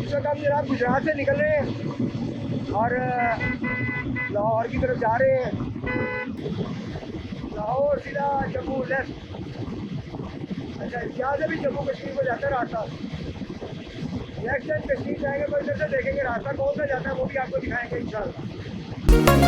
इस वक्त हम जनाब गुजरात से निकल रहे हैं और लाहौर की तरफ जा रहे हैं। लाहौर सीधा जम्मू लेफ्ट। अच्छा, यहाँ से भी जम्मू कश्मीर को जाता है रास्ता। नेक्स्ट टाइम कश्मीर जाएंगे तो इधर से देखेंगे रास्ता कौन सा जाता है, वो भी आपको दिखाएंगे इंशाल्लाह।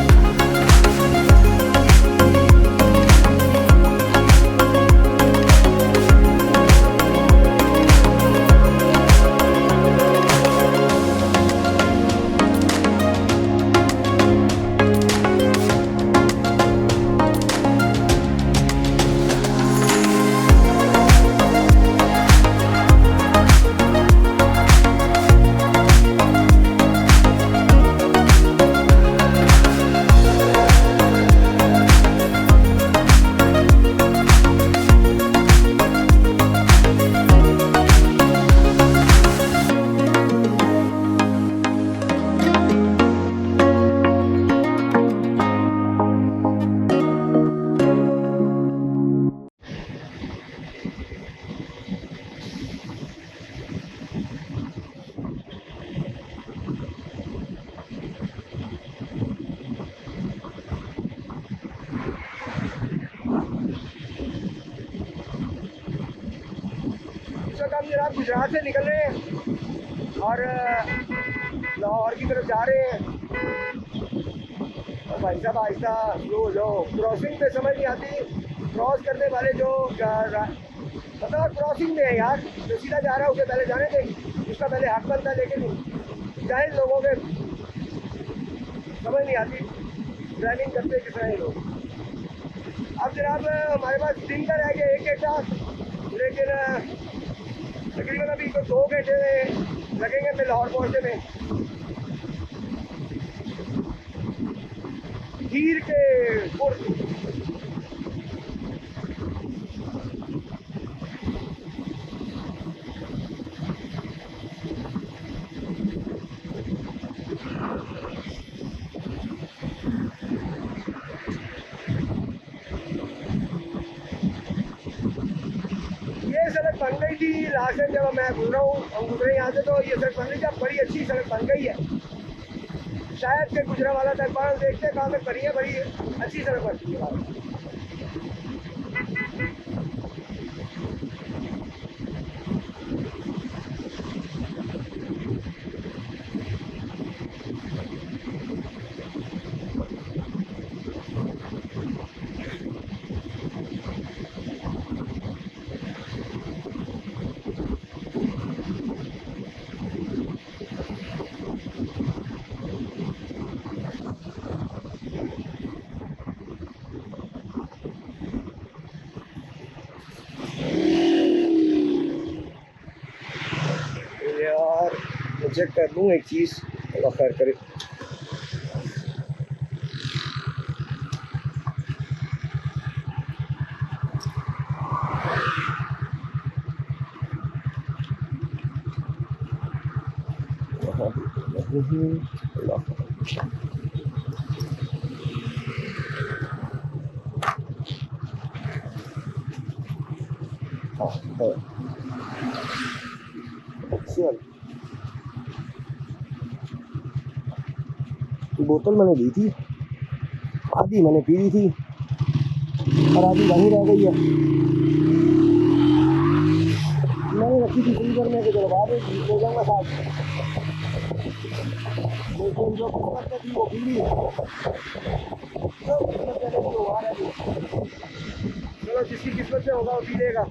हम जनाब गुजरात से निकल रहे हैं और लाहौर की तरफ जा रहे हैं। और भाई साहब आहिस्ता जो क्रॉसिंग पे समझ नहीं आती, क्रॉस करने वाले जो मतलब क्रॉसिंग में है यार, जो सीधा जा रहा है उसे पहले जाने दें, उसका पहले हक बनता है। लेकिन जाहिर लोगों के समझ नहीं आती ड्राइविंग करते किस तरह लोग। अब जनाब हमारे पास दिन का रह गया 1 घंटा, लेकिन तकरीबन अभी तो 2 घंटे लगेंगे हमें लाहौर पहुँचने में। हीर के पुर सड़क बन गई थी लास्ट टाइम जब मैं गुजरा हूँ, हम गुजरे यहाँ से, तो ये सड़क बन गई थी। अब बड़ी अच्छी सड़क बन गई है। शायद के गुजरा वाला तक बार देखते हैं कहाँ तक बनी है। बड़ी अच्छी सड़क बन चुकी है। चेक कर लूँ एक चीज़, अल्लाह खैर करे। बोतल मैंने ली थी, आधी मैंने पी ली थी और आधी वहीं रह गई है। मैंने रखी थी फ्रीजर में कि जब बाद ले जाऊँगा साथ, लेकिन जो किस्मत थी वो पी ली। चलो जिसकी किस्मत से होगा वो पी लेगा।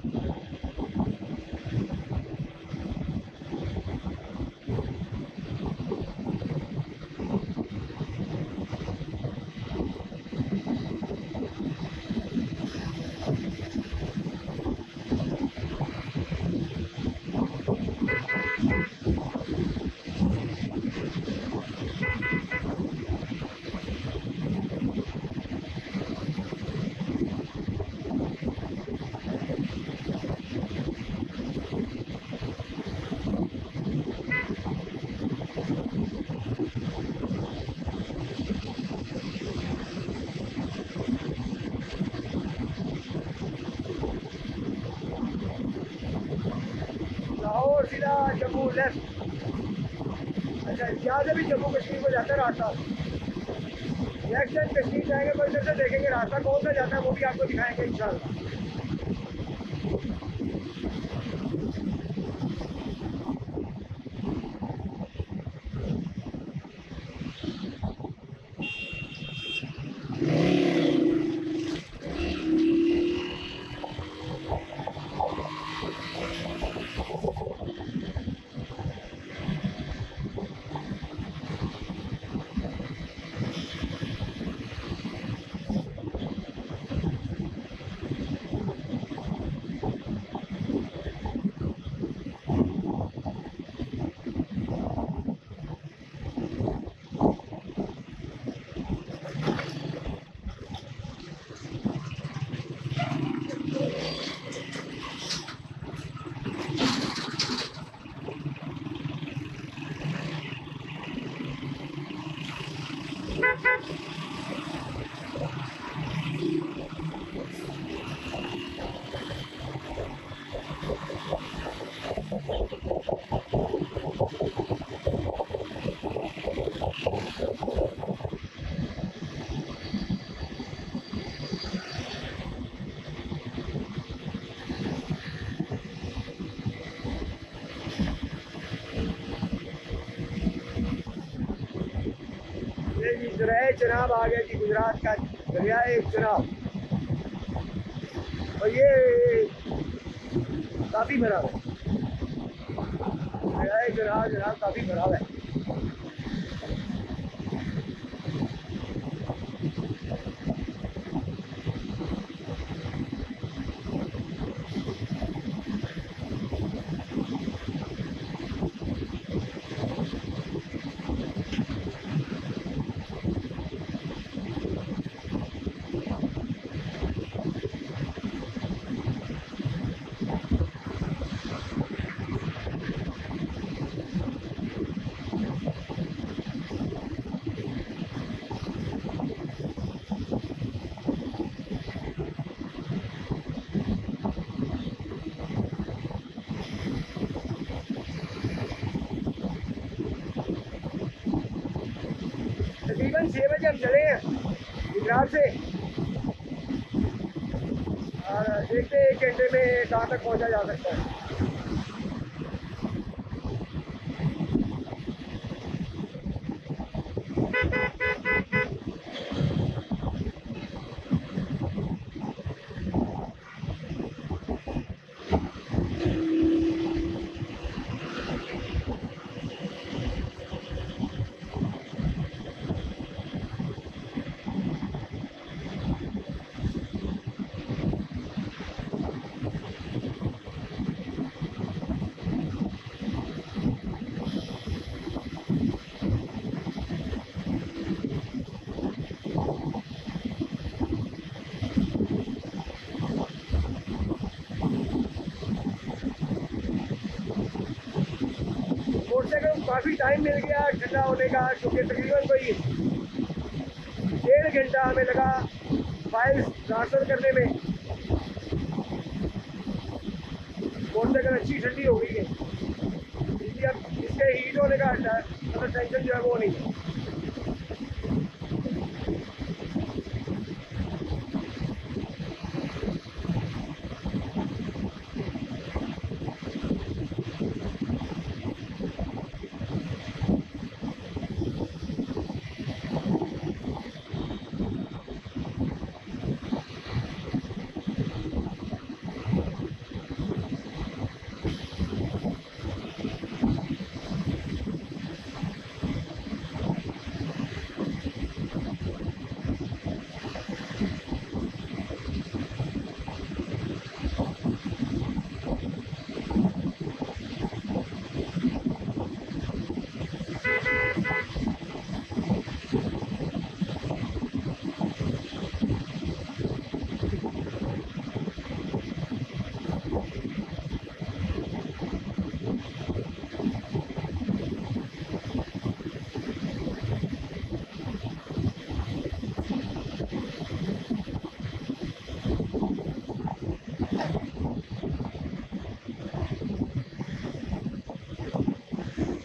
लाहौर सीधा जम्मू लेफ्ट। अच्छा, यहाँ से भी जम्मू कश्मीर को जाता है रास्ता। नेक्स्ट टाइम कश्मीर जाएंगे तो इधर से देखेंगे रास्ता कौन सा जाता है, वो भी आपको दिखाएंगे इंशाल्लाह। ये जी दरिया चनाब आ गया जी, गुजरात का दरिया चनाब। और ये काफ़ी बड़ा है दरिया चनाब, जनाब काफ़ी बड़ा है। तकरीबन 6 बजे हम चले हैं गुजरात से, और देखते हैं 1 घंटे में कहाँ तक पहुँचा जा सकता है। मोटरसाइकिल काफ़ी टाइम मिल गया ठंडा होने का, क्योंकि तकरीबन कोई 1.5 घंटा हमें लगा फाइल ट्रांसफ़र करने में। मोटरसाइकिल अच्छी ठंडी हो गई है, इसलिए अब इसके हीट होने का मतलब टेंशन जो है वो नहीं है।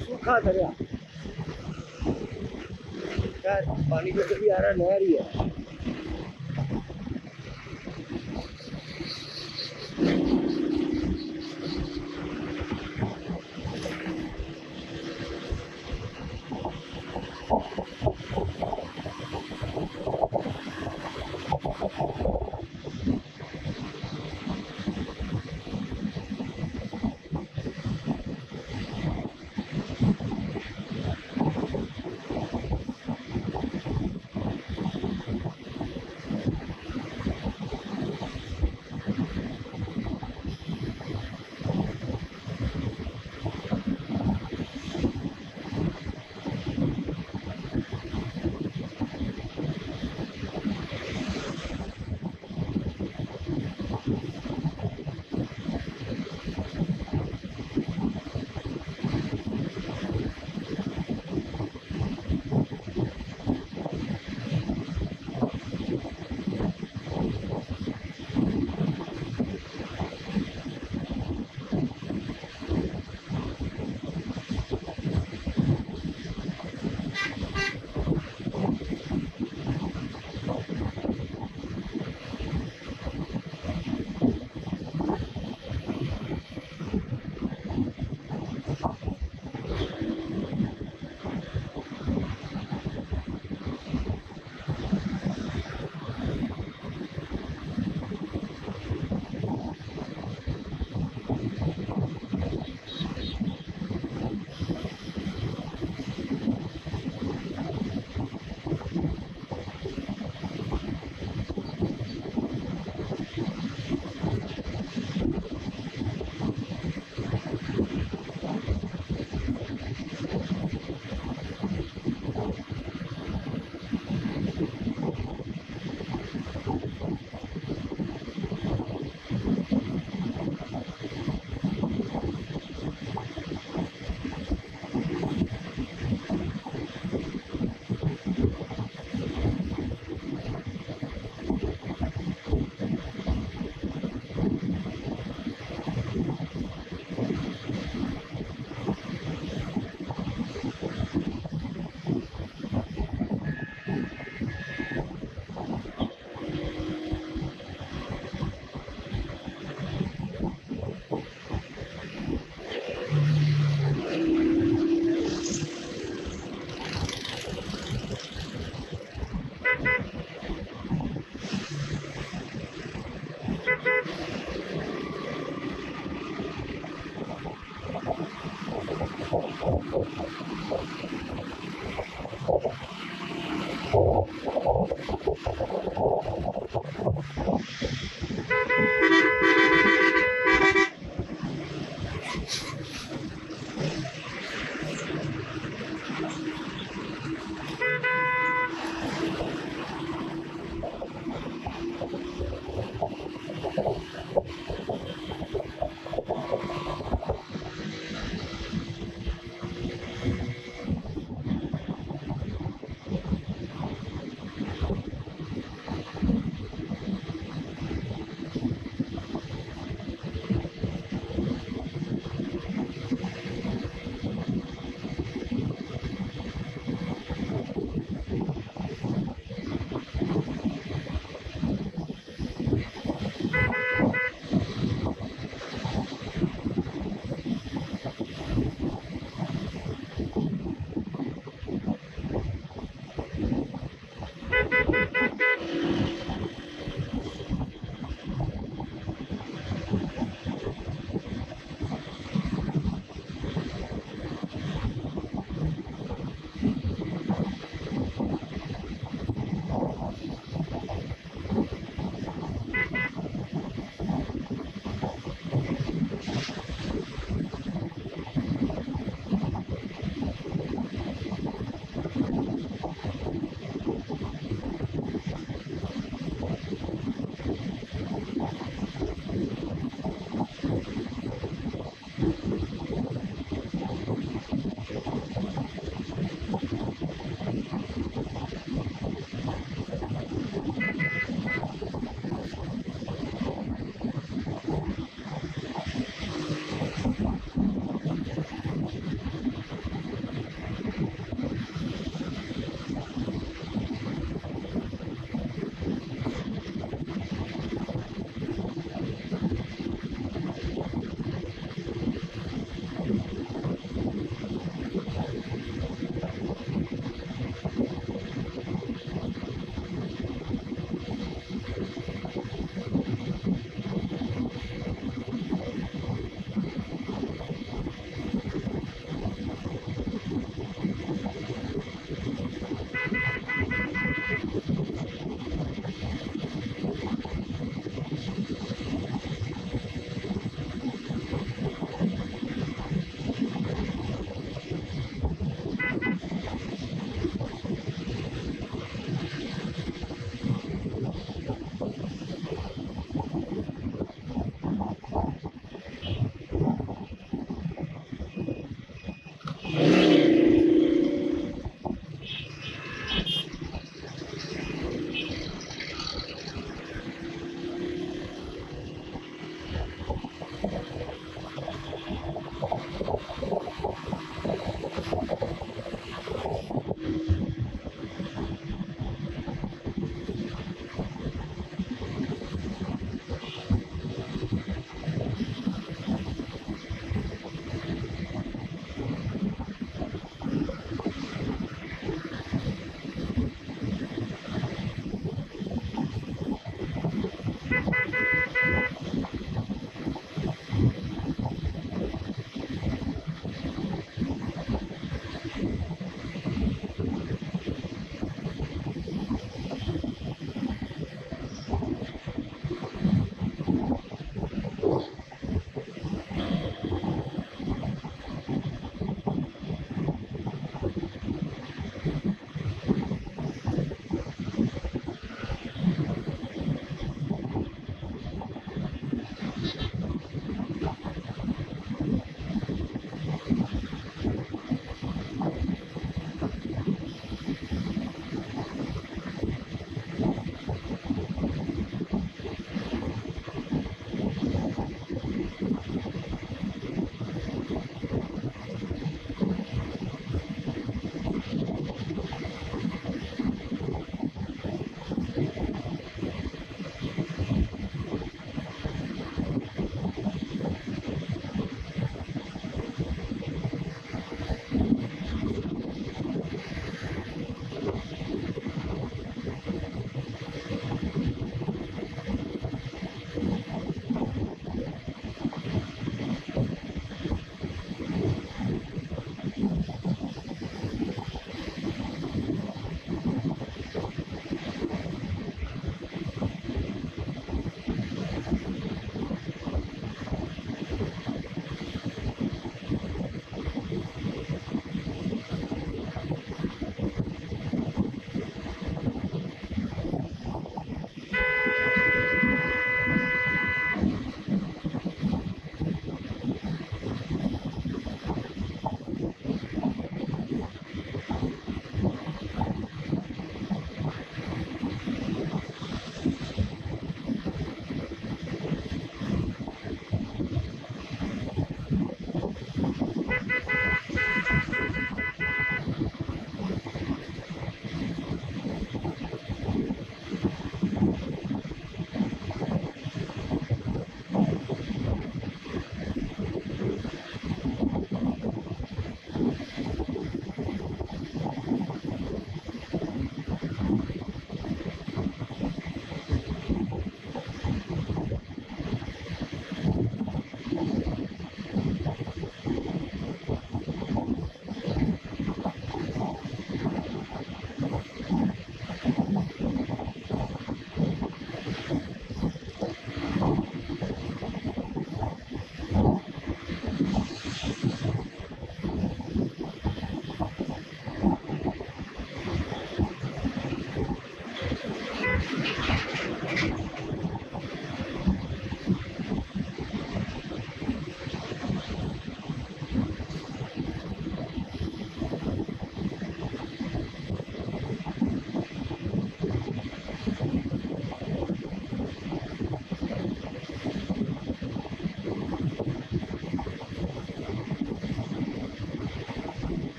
सूखा दरिया। शायद पानी तो भी आ रहा है, नहर ही है।